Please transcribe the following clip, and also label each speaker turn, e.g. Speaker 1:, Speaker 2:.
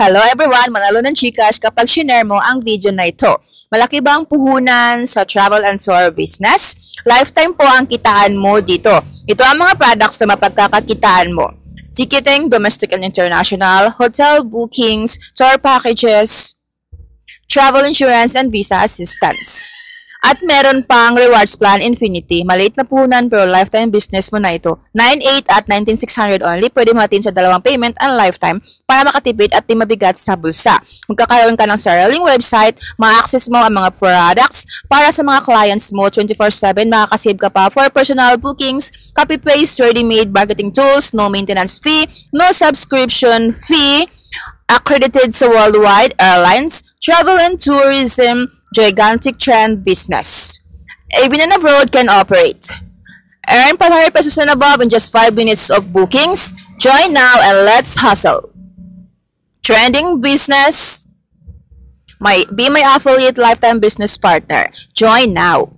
Speaker 1: Hello everyone! Manalo ng Gcash kapag shinare mo ang video na ito. Malaki ba ang puhunan sa travel and tour business? Lifetime po ang kitaan mo dito. Ito ang mga products na mapagkakakitaan mo. Ticketing, domestic and international, hotel bookings, tour packages, travel insurance, and visa assistance. At meron pang rewards plan infinity. Maliit na puhunan pero lifetime business mo na ito. 9,800 at 19,600 only. Pwede mo natin sa dalawang payment and lifetime para makatipid at di mabigat sa bulsa. Magkakaroon ka ng sariling website, ma-access mo ang mga products para sa mga clients mo 24/7. Makakasave ka pa for personal bookings, copy-paste, ready-made marketing tools, no maintenance fee, no subscription fee, accredited sa worldwide airlines, travel and tourism, gigantic trend business. Even and abroad can operate. Earn 500 pesos and above in just 5 minutes of bookings. Join now and let's hustle. Trending business. Be my affiliate lifetime business partner. Join now.